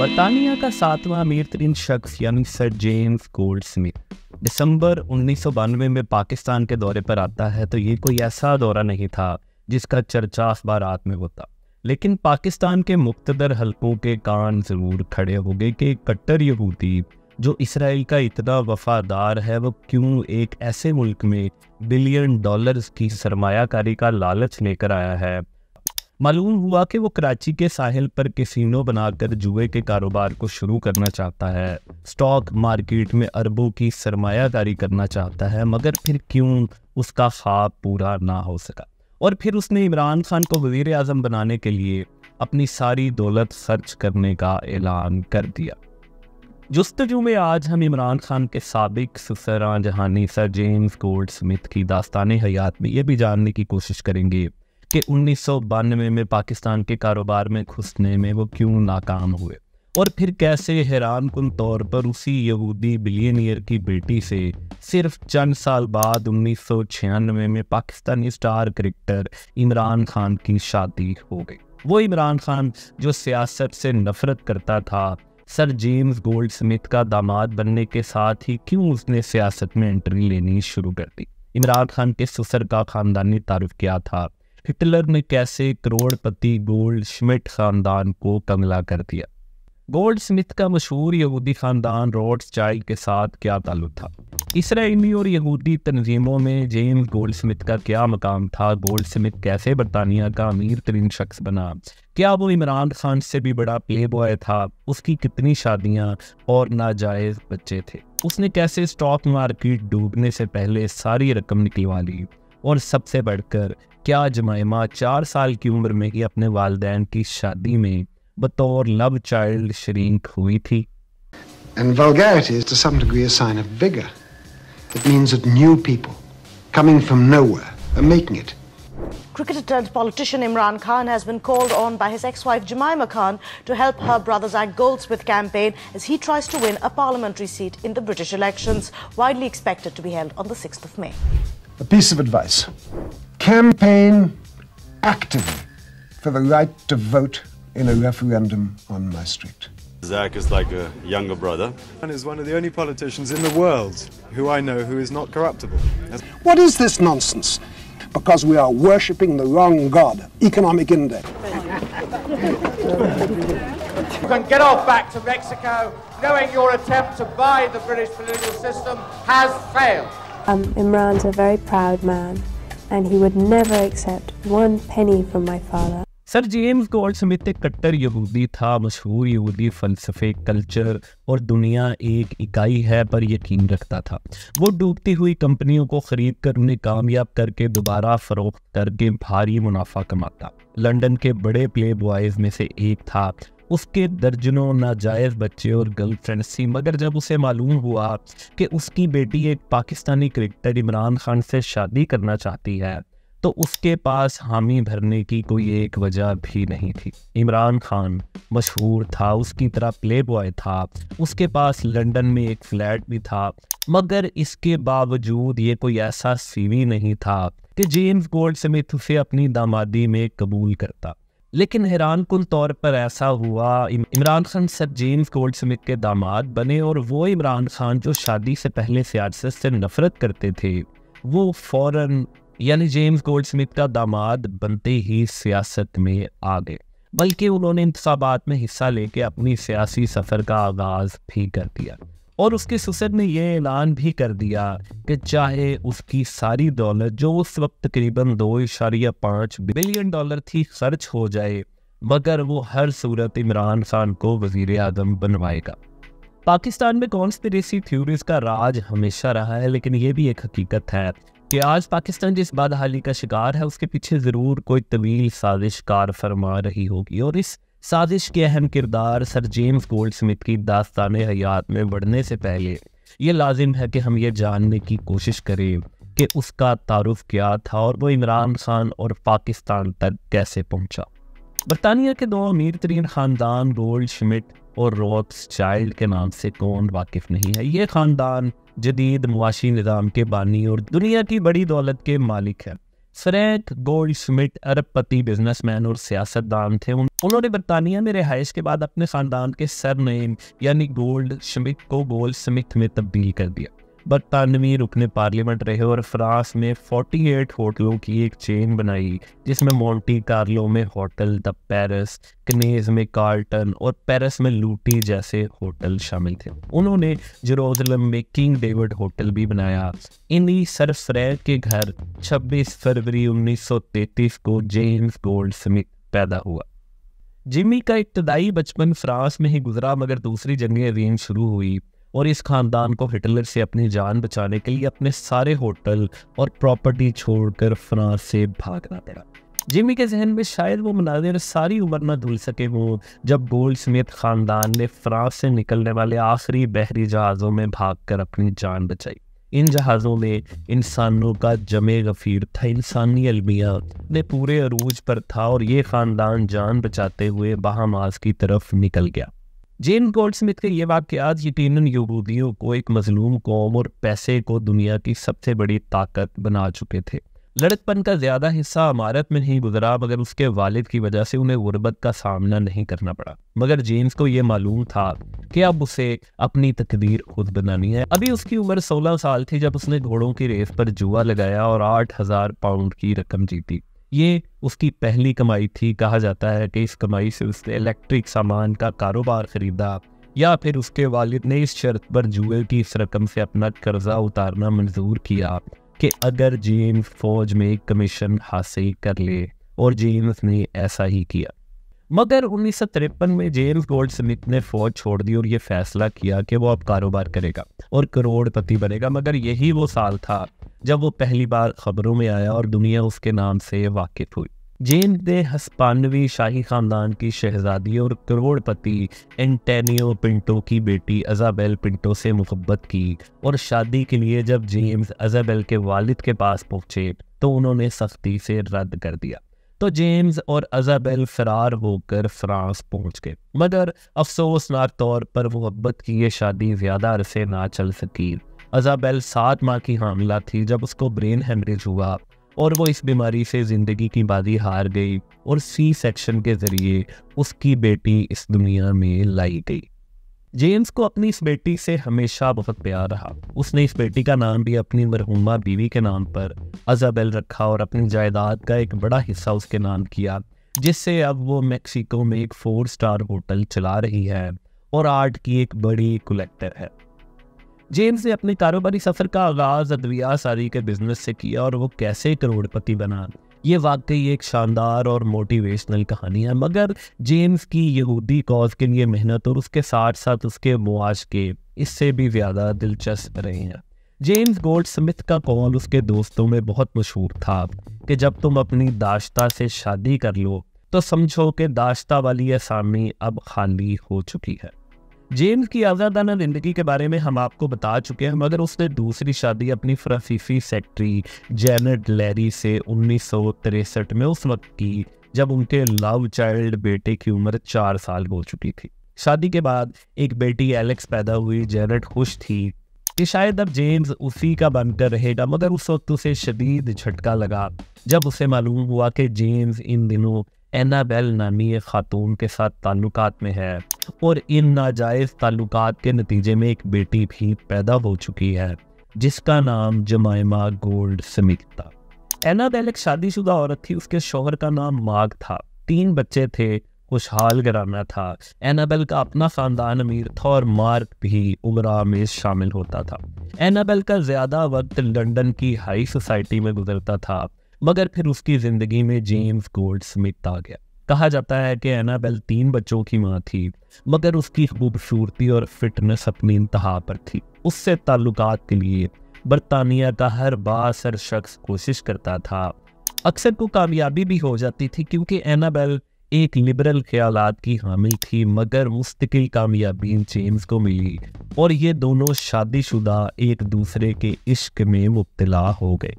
برطانیہ کا 7واں امیر ترین شخص یعنی سر جیمز گولڈ سمتھ دسمبر 1992 میں پاکستان کے دورے پر آتا ہے تو یہ کوئی ایسا دورہ نہیں تھا جس کا چرچا اخبارات میں ہوتا، لیکن پاکستان کے مقتدر حلقوں کے کان ضرور کھڑے ہو گئے کہ کٹر یہودی جو اسرائیل کا اتنا وفادار ہے وہ کیوں ایک ایسے ملک میں بلین ڈالرز کی سرمایہ کاری کا لالچ لے کر آیا ہے۔ معلوم ہوا کہ وہ کراچی کے ساحل پر کسینو بنا کر جوئے کے کاروبار کو شروع کرنا چاہتا ہے، سٹاک مارکیٹ میں اربوں کی سرمایہ کاری کرنا چاہتا ہے، مگر پھر کیوں اس کا خواب پورا نہ ہو سکا، اور پھر اس نے عمران خان کو وزیر اعظم بنانے کے لیے اپنی ساری دولت خرچ کرنے کا اعلان کر دیا۔ جستجو میں آج ہم عمران خان کے سابق سسراں جہانی سر جیمز گولڈ سمتھ کی داستان حیات میں یہ بھی جاننے کی کوشش کریں گے کہ 1992 میں پاکستان کے کاروبار میں گھسنے میں وہ کیوں ناکام ہوئے، اور پھر کیسے حیران کن طور پر اسی یہودی بلینئر کی بیٹی سے صرف چند سال بعد 1996 میں پاکستانی سٹار کرکٹر عمران خان کی شادی ہو گئی۔ وہ عمران خان جو سیاست سے نفرت کرتا تھا، سر جیمز گولڈ سمتھ کا داماد بننے کے ساتھ ہی کیوں اس نے سیاست میں انٹری لینی شروع کر دی؟ عمران خان کے سسر کا خاندانی تعارف کیا تھا؟ ہٹلر نے کیسے کروڑ پتی گولڈ شمٹ خاندان کو کنگلا کر دیا؟ گولڈ سمتھ کا مشہور یہودی خاندان روتشائلڈ کے ساتھ کیا تعلق تھا؟ اسرائیلی اور یہودی تنظیموں میں جیمز گولڈ سمتھ کا کیا مقام تھا؟ گولڈ سمتھ کیسے برطانیہ کا امیر ترین شخص بنا؟ کیا وہ عمران خان سے بھی بڑا پلے بوائے تھا؟ اس کی کتنی شادیاں اور ناجائز بچے تھے؟ اس نے کیسے سٹاک مارکیٹ ڈوبنے سے پہلے ساری رقم نکلوا لی؟ اور سب سے بڑھ کر کیا جمائمہ 4 سال کی عمر میں ہی اپنے والدین کی شادی میں بطور لو چائلڈ شریک ہوئی تھی؟ And vulgarity is to some degree a sign of vigor. It means that new people coming from nowhere are making it. Cricketer turned politician Imran Khan has been called on by his ex-wife Jemima Khan to help her brother Zach Goldsmith campaign as he tries to win a parliamentary seat in the British elections, widely expected to be held on the 6th of May. A piece of advice. Campaign actively for the right to vote in a referendum on my street. Zach is like a younger brother. And is one of the only politicians in the world who I know who is not corruptible. What is this nonsense? Because we are worshipping the wrong god, economic index. You can get off back to Mexico knowing your attempt to buy the British political system has failed. Imran's a very proud man and he would never accept 1 penny from my father. Sir James gold Smith ایک کٹر یہودی تھا، مشہور یہودی فلسفے، culture اور دنیا ایک اکائی ہے پر یقین رکھتا تھا۔ وہ ڈوبتی ہوئی کمپنیوں کو خرید کر انہیں کامیاب کر کے دوبارہ فروخت کر کے بھاری منافع کماتا۔ لندن کے بڑے پلے بوائز میں سے ایک تھا، اس کے درجنوں ناجائز بچے اور گرل فرینڈز تھی، مگر جب اسے معلوم ہوا کہ اس کی بیٹی ایک پاکستانی کرکٹر عمران خان سے شادی کرنا چاہتی ہے تو اس کے پاس حامی بھرنے کی کوئی ایک وجہ بھی نہیں تھی۔ عمران خان مشہور تھا، اس کی طرح پلے بوائے تھا، اس کے پاس لندن میں ایک فلیٹ بھی تھا، مگر اس کے باوجود یہ کوئی ایسا سی وی نہیں تھا کہ جیمز گولڈ سمتھ اسے اپنی دامادی میں قبول کرتا۔ لیکن حیران کن طور پر ایسا ہوا، عمران خان سر جیمز گولڈ سمتھ کے داماد بنے، اور وہ عمران خان جو شادی سے پہلے سیاست سے نفرت کرتے تھے وہ فوراً یعنی جیمز گولڈ سمتھ کا داماد بنتے ہی سیاست میں آ گئے، بلکہ انہوں نے انتخابات میں حصہ لے کے اپنی سیاسی سفر کا آغاز بھی کر دیا، اور اس کے سسر نے یہ اعلان بھی کر دیا کہ چاہے اس کی ساری دولت جو اس وقت تقریباً 2.5 بلین ڈالر تھی خرچ ہو جائے، مگر وہ ہر صورت عمران خان کو وزیر اعظم بنوائے گا۔ پاکستان میں کانسپریسی تھیوریز کا راج ہمیشہ رہا ہے، لیکن یہ بھی ایک حقیقت ہے کہ آج پاکستان جس بدحالی کا شکار ہے اس کے پیچھے ضرور کوئی طویل سازش کار فرما رہی ہوگی، اور اس سازش کے اہم کردار سر جیمز گولڈ سمتھ کی داستان حیات میں بڑھنے سے پہلے یہ لازم ہے کہ ہم یہ جاننے کی کوشش کریں کہ اس کا تعارف کیا تھا اور وہ عمران خان اور پاکستان تک کیسے پہنچا۔ برطانیہ کے 2 امیر ترین خاندان گولڈ شمٹ اور روتشائلڈ کے نام سے کون واقف نہیں ہے؟ یہ خاندان جدید معاشی نظام کے بانی اور دنیا کی بڑی دولت کے مالک ہے۔ فرینک گولڈ سمتھ ارب پتی بزنس مین اور سیاستدان تھے. انہوں نے برطانیہ میں رہائش کے بعد اپنے خاندان کے سر نیم یعنی گولڈ سمتھ کو گولڈ سمتھ میں تبدیل کر دیا. برطانوی رکن پارلیمنٹ رہے اور فرانس میں 48 ہوٹلوں کی ایک چین بنائی جس میں مونٹی کارلو میں ہوٹل دا پیرس، کنیز میں کارلٹن اور پیرس میں لوٹی جیسے ہوٹل شامل تھے. انہوں نے جیروزلم میں کنگ ڈیوڈ ہوٹل بھی بنایا. انہی سر فرینک کے گھر 26 فروری 1933 کو جیمز گولڈ سمتھ پیدا ہوا. جمی کا ابتدائی بچپن فرانس میں ہی گزرا، مگر دوسری جنگ عظیم شروع ہوئی اور اس خاندان کو ہٹلر سے اپنی جان بچانے کے لیے اپنے سارے ہوٹل اور پراپرٹی چھوڑ کر فرانس سے بھاگنا پڑا. جمی کے ذہن میں شاید وہ مناظر ساری عمر نہ دھل سکے ہوں جب گولڈ سمتھ خاندان نے فرانس سے نکلنے والے آخری بحری جہازوں میں بھاگ کر اپنی جان بچائی. ان جہازوں میں انسانوں کا جمع غفیر تھا، انسانی المیہ نے پورے عروج پر تھا اور یہ خاندان جان بچاتے ہوئے بہاماس کی طرف نکل گیا. جیمز گولڈ سمتھ کے یہ واقعات یقیناً یہودیوں کو ایک مظلوم قوم اور پیسے کو دنیا کی سب سے بڑی طاقت بنا چکے تھے. لڑکپن کا زیادہ حصہ عمارت میں نہیں گزرا، مگر اس کے والد کی وجہ سے انہیں غربت کا سامنا نہیں کرنا پڑا. مگر جیمز کو یہ معلوم تھا کہ اب اسے اپنی تقدیر خود بنانی ہے. ابھی اس کی عمر 16 سال تھی جب اس نے گھوڑوں کی ریس پر جوا لگایا اور 8,000 پاؤنڈ کی رقم جیتی. یہ اس کی پہلی کمائی تھی. کہا جاتا ہے کہ اس کمائی سے اس نے الیکٹرک سامان کا کاروبار خریدا یا پھر اس کے والد نے اس شرط پر جوئے کی اس رقم سے اپنا قرضہ اتارنا منظور کیا کہ اگر جیمز فوج میں کمیشن حاصل کر لے، اور جیمز نے ایسا ہی کیا. مگر 1953 میں جیمز گولڈ سمتھ نے فوج چھوڑ دی اور یہ فیصلہ کیا کہ وہ اب کاروبار کرے گا اور کروڑ پتی بنے گا. مگر یہی وہ سال تھا جب وہ پہلی بار خبروں میں آیا اور دنیا اس کے نام سے واقف ہوئی. جیمز نے ہسپانوی شاہی خاندان کی شہزادی اور کروڑ پتی انٹینیو پنٹو کی بیٹی ایزابیل پنٹو سے محبت کی اور شادی کے لیے جب جیمز ایزابیل کے والد کے پاس پہنچے تو انہوں نے سختی سے رد کر دیا. تو جیمز اور ایزابیل فرار ہو کر فرانس پہنچ گئے. مگر افسوسناک طور پر محبت کی یہ شادی زیادہ عرصے نہ چل سکی. ایزابیل 7 ماہ کی حاملہ تھی جب اس کو برین ہیمریج ہوا اور وہ اس بیماری سے زندگی کی بازی ہار گئی اور سی سیکشن کے ذریعے اس کی بیٹی اس دنیا میں لائی گئی. جیمز کو اپنی اس بیٹی سے ہمیشہ بہت پیار رہا. اس نے اس بیٹی کا نام بھی اپنی مرحومہ بیوی کے نام پر ایزابیل رکھا اور اپنی جائیداد کا ایک بڑا حصہ اس کے نام کیا، جس سے اب وہ میکسیکو میں ایک 4 اسٹار ہوٹل چلا رہی ہے اور آرٹ کی ایک بڑی کلیکٹر ہے. جیمز نے اپنے کاروباری سفر کا آغاز ادویہ سازی کے بزنس سے کیا اور وہ کیسے کروڑ پتی بنا، یہ واقعی ایک شاندار اور موٹیویشنل کہانی ہے. مگر جیمز کی یہودی کاز کے لیے محنت اور اس کے ساتھ ساتھ اس کے معاشقے اس سے بھی زیادہ دلچسپ رہے ہیں. جیمز گولڈ سمتھ کا قول اس کے دوستوں میں بہت مشہور تھا کہ جب تم اپنی داشتہ سے شادی کر لو تو سمجھو کہ داشتہ والی اسامی اب خالی ہو چکی ہے. جیمز کی آزادانہ زندگی کے بارے میں ہم آپ کو بتا چکے ہیں، مگر اس نے دوسری شادی اپنی فرانسیسی سیکٹری جینٹ لیری سے 1963 میں اس وقت کی جب ان کے لو چائلڈ بیٹے کی عمر 4 سال ہو چکی تھی. شادی کے بعد ایک بیٹی ایلیکس پیدا ہوئی. جینٹ خوش تھی کہ شاید اب جیمز اسی کا بن کر رہے گا، مگر اس وقت اسے شدید جھٹکا لگا جب اسے معلوم ہوا کہ جیمز ان دنوں اینابیل نامی ایک خاتون کے ساتھ تعلقات میں ہے اور ان ناجائز تعلقات کے نتیجے میں ایک بیٹی بھی پیدا ہو چکی ہے جس کا نام جمائما گولڈ سمتھ تھا. اینابیل ایک شادی شدہ عورت تھی. اس کے شوہر کا نام مارک تھا. 3 بچے تھے. خوشحال گھرانہ تھا. اینابیل کا اپنا خاندان امیر تھا اور مارک بھی عمرہ میں شامل ہوتا تھا. اینابیل کا زیادہ وقت لندن کی ہائی سوسائٹی میں گزرتا تھا، مگر پھر اس کی زندگی میں جیمز گولڈ سمتھ آ گیا. کہا جاتا ہے کہ اینابیل 3 بچوں کی ماں تھی، مگر اس کی خوبصورتی اور فٹنس اپنی انتہا پر تھی. اس سے تعلقات کے لیے برطانیہ کا ہر بااثر شخص کوشش کرتا تھا. اکثر کو کامیابی بھی ہو جاتی تھی کیونکہ اینابیل ایک لبرل خیالات کی حامل تھی، مگر مستقل کامیابی جیمز کو ملی اور یہ دونوں شادی شدہ ایک دوسرے کے عشق میں مبتلا ہو گئے.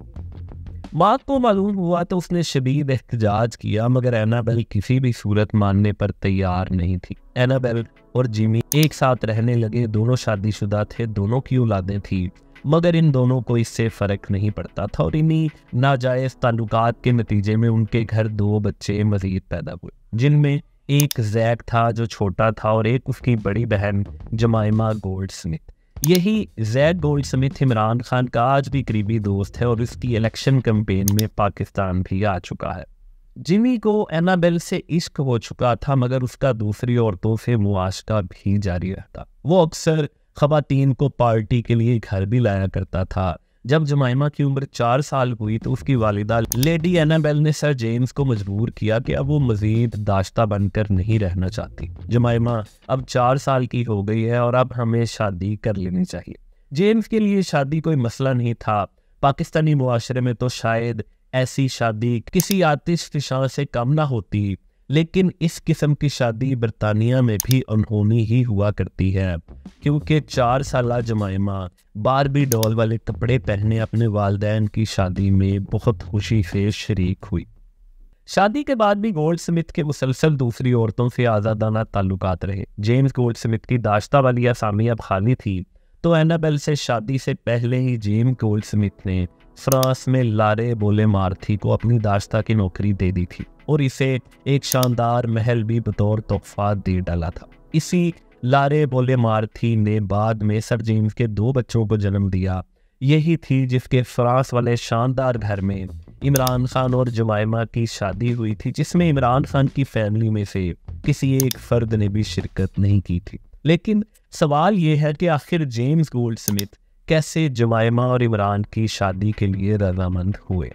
ماں کو معلوم ہوا تو اس نے شدید احتجاج کیا، مگر اینابیل کسی بھی صورت ماننے پر تیار نہیں تھی. اینابیل اور جیمی ایک ساتھ رہنے لگے. دونوں شادی شدہ تھے، دونوں کی اولادیں تھیں، مگر ان دونوں کو اس سے فرق نہیں پڑتا تھا اور انہی ناجائز تعلقات کے نتیجے میں ان کے گھر 2 بچے مزید پیدا ہوئے، جن میں ایک زیک تھا جو چھوٹا تھا اور ایک اس کی بڑی بہن جمائمہ گولڈ سمتھ۔ یہی زیک گولڈ سمتھ عمران خان کا آج بھی قریبی دوست ہے اور اس کی الیکشن کمپین میں پاکستان بھی آ چکا ہے۔ جمی کو اینابیل سے عشق ہو چکا تھا مگر اس کا دوسری عورتوں سے معاشقہ بھی جاری رہتا۔ وہ اکثر خواتین کو پارٹی کے لیے گھر بھی لایا کرتا تھا۔ جب جمائمہ کی عمر 4 سال ہوئی تو اس کی والدہ لیڈی اینابیل نے سر جیمز کو مجبور کیا کہ اب وہ مزید داشتہ بن کر نہیں رہنا چاہتی۔ جمائمہ اب 4 سال کی ہو گئی ہے اور اب ہمیں شادی کر لینی چاہیے۔ جیمز کے لیے شادی کوئی مسئلہ نہیں تھا۔ پاکستانی معاشرے میں تو شاید ایسی شادی کسی آتش فشاں سے کم نہ ہوتی، لیکن اس قسم کی شادی برطانیہ میں بھی انہونی ہی ہوا کرتی ہے، کیونکہ 4 سالہ جمائمہ باربی ڈول والے کپڑے پہنے اپنے والدین کی شادی میں بہت خوشی سے شریک ہوئی۔ شادی کے بعد بھی گولڈ سمتھ کے مسلسل دوسری عورتوں سے آزادانہ تعلقات رہے۔ جیمز گولڈ سمتھ کی داشتہ والی آسامی اب خالی تھی تو اینابیل سے شادی سے پہلے ہی جیمز گولڈ سمتھ نے فرانس میں لارے بولے مارتھی کو اپنی داشتہ کی نوکری دے دی تھی اور اسے ایک شاندار محل بھی بطور تحفہ دے ڈالا تھا۔ اسی لارے بولے مارتھی نے بعد میں سر جیمز کے 2 بچوں کو جنم دیا۔ یہی تھی جس کے فرانس والے شاندار گھر میں عمران خان اور جمائمہ کی شادی ہوئی تھی، جس میں عمران خان کی فیملی میں سے کسی ایک فرد نے بھی شرکت نہیں کی تھی۔ لیکن سوال یہ ہے کہ آخر جیمز گولڈ سمتھ کیسے جمائمہ اور عمران کی شادی کے لیے رضامند ہوئے؟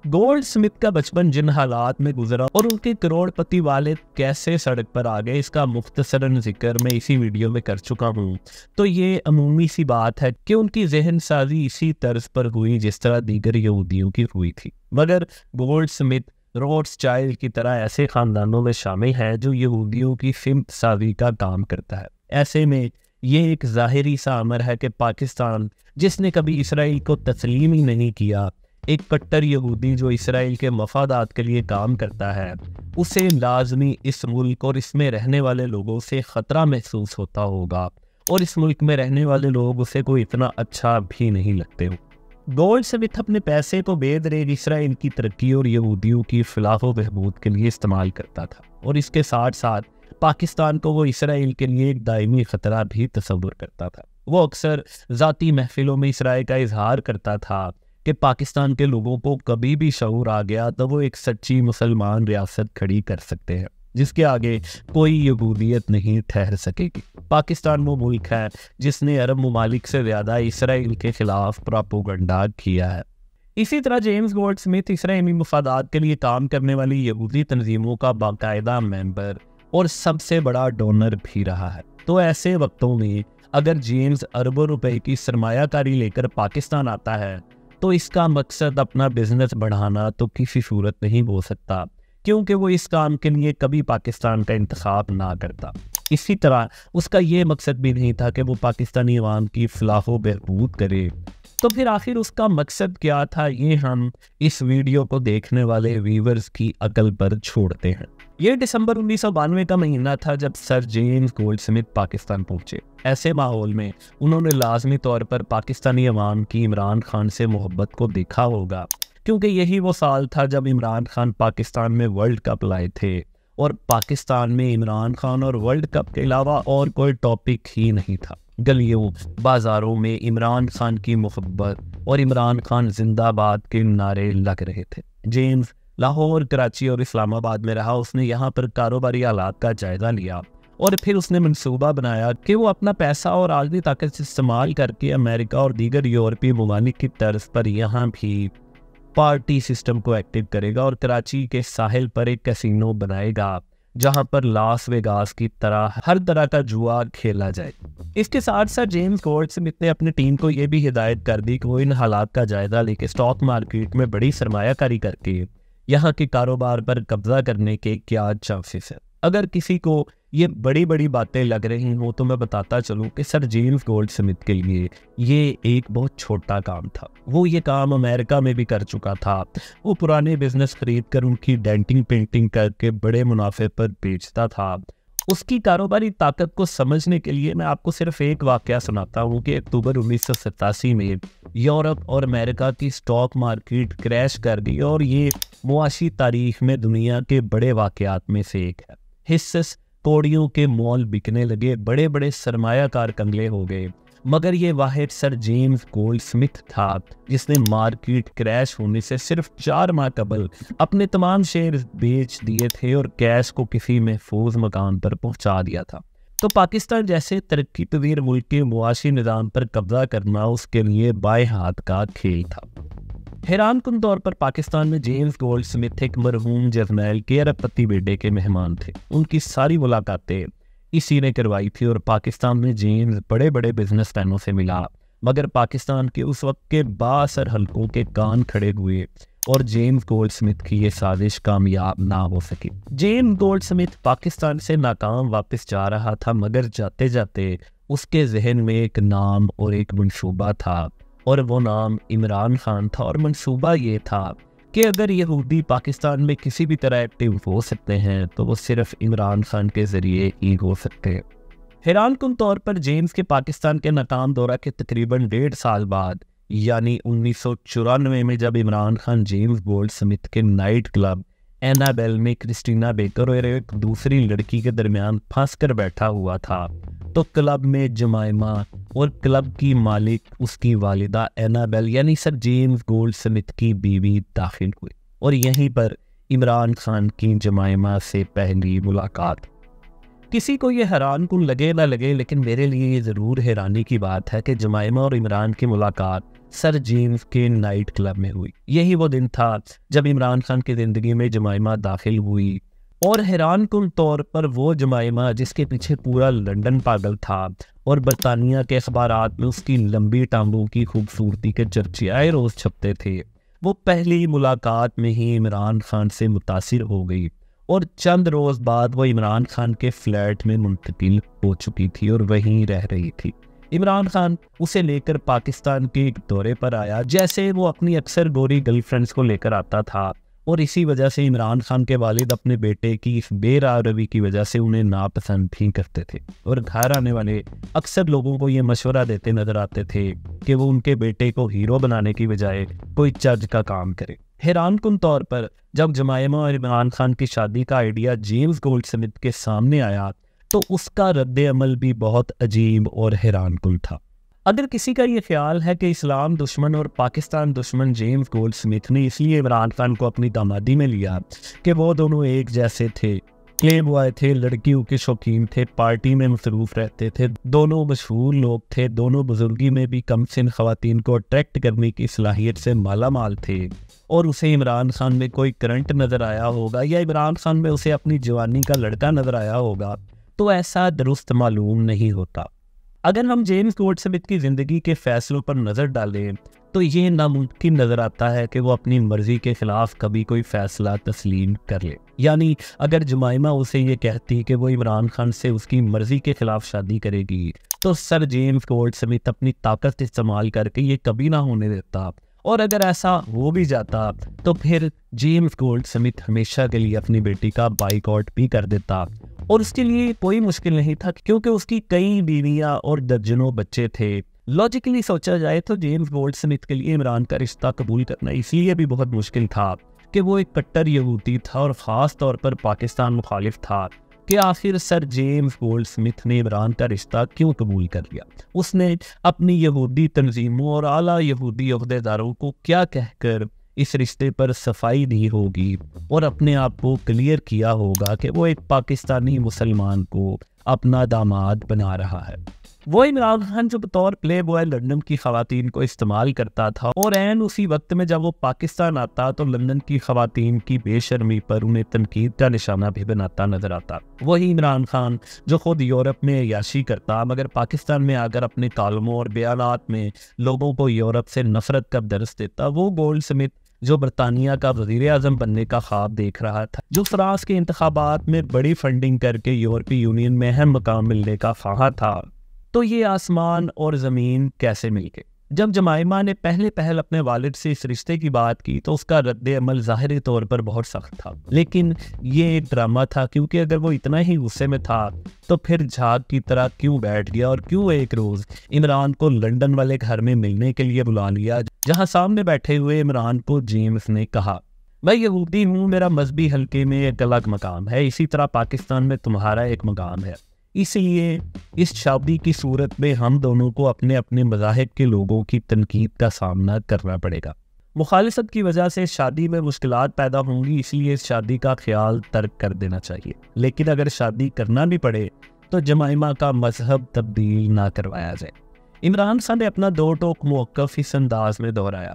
گولڈ سمتھ کا بچپن جن حالات میں گزرا اور ان کے کروڑ پتی والد کیسے سڑک پر آ گئے، اس کا مختصراً ذکر میں اسی ویڈیو میں کر چکا ہوں۔ تو یہ عمومی سی بات ہے کہ ان کی ذہن سازی اسی طرز پر ہوئی جس طرح دیگر یہودیوں کی ہوئی تھی، مگر گولڈ سمتھ روڈس چائلڈ کی طرح ایسے خاندانوں میں شامل ہیں جو یہودیوں کی سمت سازی کا کام کرتا ہے۔ ایسے میں یہ ایک ظاہری سا امر ہے کہ پاکستان، جس نے کبھی اسرائیل کو تسلیم ہی نہیں کیا، ایک کٹر یہودی جو اسرائیل کے مفادات کے لیے کام کرتا ہے، اسے لازمی اس ملک اور اس میں رہنے والے لوگوں سے خطرہ محسوس ہوتا ہوگا اور اس ملک میں رہنے والے لوگ اسے کوئی اتنا اچھا بھی نہیں لگتے ہو۔ گولڈ سمتھ اپنے پیسے کو بے دریغ اسرائیل کی ترقی اور یہودیوں کی فلاح و بہبود کے لیے استعمال کرتا تھا اور اس کے ساتھ ساتھ پاکستان کو وہ اسرائیل کے لیے ایک دائمی خطرہ بھی تصور کرتا تھا۔ وہ اکثر ذاتی محفلوں میں اس رائے کا اظہار کرتا تھا کہ پاکستان کے لوگوں کو کبھی بھی شعور آ گیا تو وہ ایک سچی مسلمان ریاست کھڑی کر سکتے ہیں جس کے آگے کوئی یہودیت نہیں ٹھہر سکے گی۔ پاکستان وہ ملک ہے جس نے عرب ممالک سے زیادہ اسرائیل کے خلاف پراپوگنڈا کیا ہے۔ اسی طرح جیمز گولڈ سمتھ اسرائیلی مفادات کے لیے کام کرنے والی یہودی تنظیموں کا باقاعدہ ممبر اور سب سے بڑا ڈونر بھی رہا ہے۔ تو ایسے وقتوں میں اگر جیمز اربوں روپے کی سرمایہ کاری لے کر پاکستان آتا ہے تو اس کا مقصد اپنا بزنس بڑھانا تو کسی صورت نہیں ہو سکتا، کیونکہ وہ اس کام کے لیے کبھی پاکستان کا انتخاب نہ کرتا۔ اسی طرح اس کا یہ مقصد بھی نہیں تھا کہ وہ پاکستانی عوام کی فلاح و بہبود کرے۔ تو پھر آخر اس کا مقصد کیا تھا، یہ ہم اس ویڈیو کو دیکھنے والے ویورز کی عقل پر چھوڑتے ہیں۔ یہ دسمبر 1992 کا مہینہ تھا جب سر جیمز گولڈ سمتھ پاکستان پہنچے۔ ایسے ماحول میں انہوں نے لازمی طور پر پاکستانی عوام کی عمران خان سے محبت کو دیکھا ہوگا، کیونکہ یہی وہ سال تھا جب عمران خان پاکستان میں ورلڈ کپ لائے تھے اور پاکستان میں عمران خان اور ورلڈ کپ کے علاوہ اور کوئی ٹاپک ہی نہیں تھا۔ گلیوں بازاروں میں عمران خان کی محبت اور عمران خان زندہ باد کے نعرے لگ رہے تھے۔ جیمز لاہور، کراچی اور اسلام آباد میں رہا۔ اس نے یہاں پر کاروباری حالات کا جائزہ لیا اور پھر اس نے منصوبہ بنایا کہ وہ اپنا پیسہ اور عالمی طاقت استعمال کر کے امریکہ اور دیگر یورپی ممالک کی طرز پر یہاں بھی پارٹی سسٹم کو ایکٹیو کرے گا اور کراچی کے ساحل پر ایک کیسینو بنائے گا جہاں پر لاس ویگاس کی طرح ہر طرح کا جوا کھیلا جائے۔ اس کے ساتھ ساتھ جیمز گولڈ سمتھ نے اپنی ٹیم کو یہ بھی ہدایت کر دی کہ وہ ان حالات کا جائزہ لے کے اسٹاک مارکیٹ میں بڑی سرمایہ کاری کر کے یہاں کے کاروبار پر قبضہ کرنے کے کیا چانسز ہیں۔ اگر کسی کو یہ بڑی بڑی باتیں لگ رہی ہوں تو میں بتاتا چلوں کہ سر جیمز گولڈ سمتھ کے لیے یہ ایک بہت چھوٹا کام تھا۔ وہ یہ کام امریکہ میں بھی کر چکا تھا۔ وہ پرانے بزنس خرید کر ان کی ڈینٹنگ پینٹنگ کر کے بڑے منافع پر بیچتا تھا اس کی کاروباری طاقت کو سمجھنے کے لیے میں آپ کو صرف ایک واقعہ سناتا ہوں کہ اکتوبر 1987 میں یورپ اور امریکہ کی سٹاک مارکیٹ کریش کر گئی اور یہ معاشی تاریخ میں دنیا کے بڑے واقعات میں سے ایک ہے۔ حصص کوڑیوں کے مول بکنے لگے، بڑے بڑے سرمایہ کار کنگلے ہو گئے، مگر یہ واحد سر جیمز گولڈ سمتھ تھا جس نے مارکیٹ کریش ہونے سے صرف 4 ماہ قبل اپنے تمام شیئر بیچ دیے تھے اور کیش کو کسی محفوظ مکان پر پہنچا دیا تھا۔ تو پاکستان جیسے ترقی پذیر ملک کے معاشی نظام پر قبضہ کرنا اس کے لیے بائیں ہاتھ کا کھیل تھا۔ حیران کن طور پر پاکستان میں جیمز گولڈ سمتھ ایک مرحوم جرنیل کے ارب پتی بیٹے کے مہمان تھے۔ ان کی ساری ملاقاتیں اسی نے کروائی تھی اور پاکستان میں جیمز بڑے بڑے بزنس مینوں سے ملا، مگر پاکستان کے اس وقت کے بااثر حلقوں کے کان کھڑے ہوئے اور جیمز گولڈ سمتھ کی یہ سازش کامیاب نہ ہو سکی۔ جیمز گولڈ سمتھ پاکستان سے ناکام واپس جا رہا تھا، مگر جاتے جاتے اس کے ذہن میں ایک نام اور ایک منصوبہ تھا، اور وہ نام عمران خان تھا، اور منصوبہ یہ تھا کہ اگر یہودی پاکستان میں کسی بھی طرح ایکٹیو ہو سکتے ہیں تو وہ صرف عمران خان کے ذریعے ہی ہو سکتے ہیں۔ حیران کن طور پر جیمز کے پاکستان کے ناکام دورہ کے تقریباً 1.5 سال بعد یعنی 1994 میں جب Imran Khan James gold Smith کے نائٹ کلب اینابیل میں کرسٹینا بیکر اور ایک دوسری لڑکی کے درمیان پھنس کر بیٹھا ہوا تھا تو کلب میں جمائمہ اور کلب کی مالک اس کی والدہ اینابیل یعنی سر جیمز گولڈ سمتھ کی بیوی داخل ہوئی، اور یہیں پر عمران خان کی جمائمہ سے پہلی ملاقات۔ کسی کو یہ حیران کن لگے نہ لگے، لیکن میرے لیے یہ ضرور حیرانی کی بات ہے کہ جمائمہ اور عمران کی ملاقات سر جیمز کے نائٹ کلب میں ہوئی۔ یہی وہ دن تھا جب عمران خان کی زندگی میں جمائمہ داخل ہوئی، اور حیران کن طور پر وہ جمائمہ جس کے پیچھے پورا لندن پاگل تھا اور برطانیہ کے اخبارات میں اس کی لمبی ٹانگوں کی خوبصورتی کے چرچے آئے روز چھپتے تھے، وہ پہلی ملاقات میں ہی عمران خان سے متاثر ہو گئی اور چند روز بعد وہ عمران خان کے فلیٹ میں منتقل ہو چکی تھی اور وہیں رہ رہی تھی۔ عمران خان اسے لے کر پاکستان کے ایک دورے پر آیا، جیسے وہ اپنی اکثر گوری گرل فرینڈز کو لے کر آتا تھا، اور اسی وجہ سے عمران خان کے والد اپنے بیٹے کی اس بے راہ روی کی وجہ سے انہیں ناپسند بھی کرتے تھے، اور گھر آنے والے اکثر لوگوں کو یہ مشورہ دیتے نظر آتے تھے کہ وہ ان کے بیٹے کو ہیرو بنانے کی بجائے کوئی چرچ کا کام کرے۔ حیران کن طور پر جب جمائمہ اور عمران خان کی شادی کا آئیڈیا جیمز گولڈ سمتھ کے سامنے آیا تو اس کا رد عمل بھی بہت عجیب اور حیران کن تھا۔ اگر کسی کا یہ خیال ہے کہ اسلام دشمن اور پاکستان دشمن جیمز گولڈ سمتھ نے اس لیے عمران خان کو اپنی دامادی میں لیا کہ وہ دونوں ایک جیسے تھے، پلے بوائے تھے، لڑکیوں کے شوقین تھے، پارٹی میں مصروف رہتے تھے، دونوں مشہور لوگ تھے، دونوں بزرگی میں بھی کم سن خواتین کو اٹریکٹ کرنے کی صلاحیت سے مالا مال تھے، اور اسے عمران خان میں کوئی کرنٹ نظر آیا ہوگا یا عمران خان میں اسے اپنی جوانی کا لڑکا نظر آیا ہوگا، تو ایسا درست معلوم نہیں ہوتا۔ اگر ہم جیمز گولڈ سمتھ کی زندگی کے فیصلوں پر نظر ڈالیں تو یہ ناممکن نظر آتا ہے کہ وہ اپنی مرضی کے خلاف کبھی کوئی فیصلہ تسلیم کر لے۔ یعنی اگر جمائمہ اسے یہ کہتی کہ وہ عمران خان سے اس کی مرضی کے خلاف شادی کرے گی تو سر جیمز گولڈ سمتھ اپنی طاقت استعمال کر کے یہ کبھی نہ ہونے دیتا، اور اگر ایسا ہو بھی جاتا تو پھر جیمز گولڈ سمتھ ہمیشہ کے لیے اپنی بیٹی کا بائیکاٹ بھی کر دیتا، اور اس کے لیے کوئی مشکل نہیں تھا کیونکہ اس کی کئی بیویاں اور درجنوں بچے تھے۔ لاجیکلی سوچا جائے تو جیمز گولڈ سمتھ کے لیے عمران کا رشتہ قبول کرنا اس لیے بھی بہت مشکل تھا کہ وہ ایک کٹر یہودی تھا اور خاص طور پر پاکستان مخالف تھا، کہ آخر سر جیمز گولڈ سمتھ نے عمران کا رشتہ کیوں قبول کر لیا۔ اس نے اپنی یہودی تنظیموں اور اعلیٰ یہودی عہدیداروں کو کیا کہہ کر اس رشتے پر صفائی دی ہوگی اور اپنے آپ کو کلیئر کیا ہوگا کہ وہ ایک پاکستانی مسلمان کو اپنا داماد بنا رہا ہے۔ وہ عمران خان جو بطور پلے بوائے لندن کی خواتین کو استعمال کرتا تھا، اور عین اسی وقت میں جب وہ پاکستان آتا تو لندن کی خواتین کی بے شرمی پر انہیں تنقید کا نشانہ بھی بناتا نظر آتا۔ وہی عمران خان جو خود یورپ میں عیاشی کرتا مگر پاکستان میں آ کر اپنے کالموں اور بیانات میں لوگوں کو یورپ سے نفرت کا درس دیتا، وہ گولڈ سمتھ جو برطانیہ کا وزیر اعظم بننے کا خواب دیکھ رہا تھا، جو فرانس کے انتخابات میں بڑی فنڈنگ کر کے یورپی یونین میں اہم مقام ملنے کا خواہاں تھا، تو یہ آسمان اور زمین کیسے مل گئے؟ جب جمائمہ نے پہل اپنے والد سے اس رشتے کی بات کی تو اس کا رد عمل ظاہری طور پر بہت سخت تھا، لیکن یہ ایک ڈرامہ تھا، کیونکہ اگر وہ اتنا ہی غصے میں تھا تو پھر جھاگ کی طرح کیوں بیٹھ گیا اور کیوں ایک روز عمران کو لندن والے گھر میں ملنے کے لیے بلا لیا، جہاں سامنے بیٹھے ہوئے عمران کو جیمز نے کہا، میں یہودی ہوں، میرا مذہبی حلقے میں ایک الگ مقام ہے، اسی طرح پاکستان میں تمہارا ایک مقام ہے، اس لیے اس شادی کی صورت میں ہم دونوں کو اپنے اپنے مذاہب کے لوگوں کی تنقید کا سامنا کرنا پڑے گا۔ مخالفت کی وجہ سے شادی میں مشکلات پیدا ہوں گی، اس لیے اس شادی کا خیال ترک کر دینا چاہیے، لیکن اگر شادی کرنا بھی پڑے تو جمائمہ کا مذہب تبدیل نہ کروایا جائے۔ عمران خان نے اپنا دو ٹوک موقف اس انداز میں دہرایا،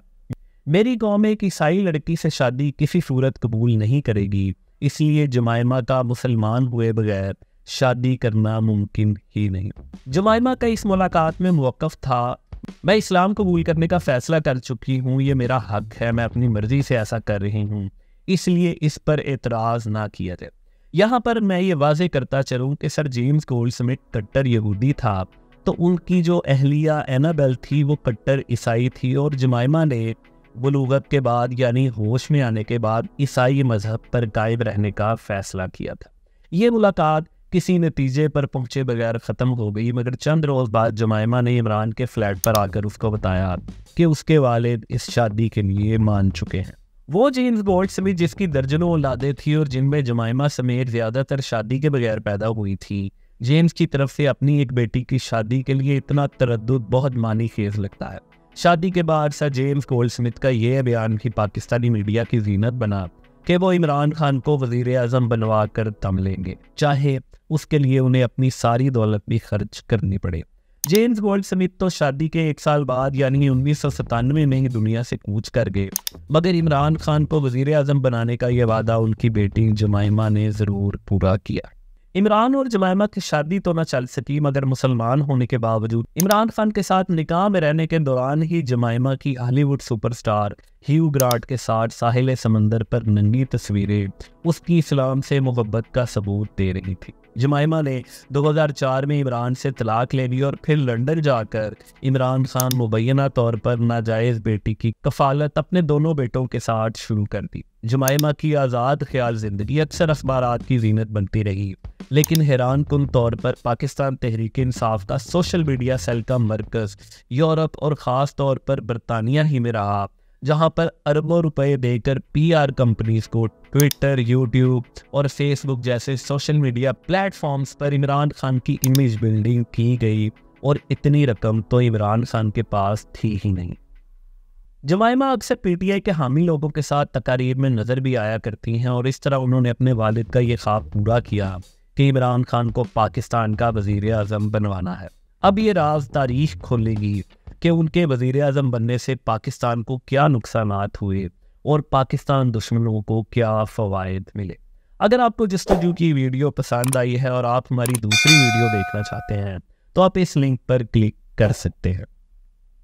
میری قوم ایک عیسائی لڑکی سے شادی کسی صورت قبول نہیں کرے گی، اس لیے جمائمہ کا مسلمان ہوئے بغیر شادی کرنا ممکن ہی نہیں۔ جمائمہ کا اس ملاقات میں موقف تھا، میں اسلام قبول کرنے کا فیصلہ کر چکی ہوں، یہ میرا حق ہے، میں اپنی مرضی سے ایسا کر رہی ہوں، اس لیے اس پر اعتراض نہ کیا جائے۔ یہاں پر میں یہ واضح کرتا چلوں کہ سر جیمز گولڈسمتھ کٹر یہودی تھا تو ان کی جو اہلیہ اینابیل تھی وہ کٹر عیسائی تھی، اور جمائمہ نے بلوغت کے بعد یعنی ہوش میں آنے کے بعد عیسائی مذہب پر قائم رہنے کا فیصلہ کیا تھا۔ یہ ملاقات کسی نتیجے پر پہنچے بغیر ختم ہو گئی، مگر چند روز بعد جمائمہ نے عمران کے فلیٹ پر آ کر اس کو بتایا کہ اس کے والد اس شادی کے لیے مان چکے ہیں۔ وہ جیمز گولڈسمتھ جس کی درجنوں اولادیں تھیں اور جن میں جمائمہ سمیت زیادہ تر شادی کے بغیر پیدا ہوئی تھی، جیمز کی طرف سے اپنی ایک بیٹی کی شادی کے لیے اتنا تردد بہت معنی خیز لگتا ہے۔ شادی کے بعد سر جیمز گولڈسمتھ کا یہ بیان بھی پاکستانی میڈیا کی زینت بنا کہ وہ عمران خان کو وزیر اعظم بنوا کر دم لیں گے، چاہے اس کے لیے انہیں اپنی ساری دولت بھی خرچ کرنی پڑے۔ جیمز گولڈسمتھ تو شادی کے 1 سال بعد یعنی 1997 میں ہی دنیا سے کوچ کر گئے، مگر عمران خان کو وزیر اعظم بنانے کا یہ وعدہ ان کی بیٹی جمائمہ نے ضرور پورا کیا۔ عمران اور جمائمہ کی شادی تو نہ چل سکی، مگر مسلمان ہونے کے باوجود عمران خان کے ساتھ نکاح میں رہنے کے دوران ہی جمائمہ کی ہالی would super star have grant کے ساتھ ساحل سمندر پر ننگی تصویریں اس کی اسلام سے محبت کا ثبوت دے رہی تھی۔ جمائمہ نے 2004 میں عمران سے طلاق لے لی اور پھر لندن جا کر عمران خان مبینہ طور پر ناجائز بیٹی کی کفالت اپنے دونوں بیٹوں کے ساتھ شروع کر دی۔ جمائمہ کی آزاد خیال زندگی اکثر اخبارات کی زینت بنتی رہی، لیکن حیران کن طور پر پاکستان تحریک انصاف کا سوشل میڈیا سیل کا مرکز یورپ اور خاص طور پر برطانیہ ہی میں رہا، جہاں پر اربوں روپے دے کر پی آر کمپنیز کو ٹویٹر، یوٹیوب اور فیس بک جیسے سوشل میڈیا پلیٹ فارمز پر عمران خان کی امیج بلڈنگ کی گئی، اور اتنی رقم تو عمران خان کے پاس تھی ہی نہیں۔ جمائمہ اکثر پی ٹی آئی کے حامی لوگوں کے ساتھ تقاریر میں نظر بھی آیا کرتی ہیں، اور اس طرح انہوں نے اپنے والد کا یہ خواب پورا کیا کہ عمران خان کو پاکستان کا وزیر اعظم بنوانا ہے۔ اب یہ راز تاریخ کھولے گی کہ ان کے وزیر اعظم بننے سے پاکستان کو کیا نقصانات ہوئے اور پاکستان دشمنوں کو کیا فوائد ملے۔ اگر آپ کو جستجو کی ویڈیو پسند آئی ہے اور آپ ہماری دوسری ویڈیو دیکھنا چاہتے ہیں تو آپ اس لنک پر کلک کر سکتے ہیں۔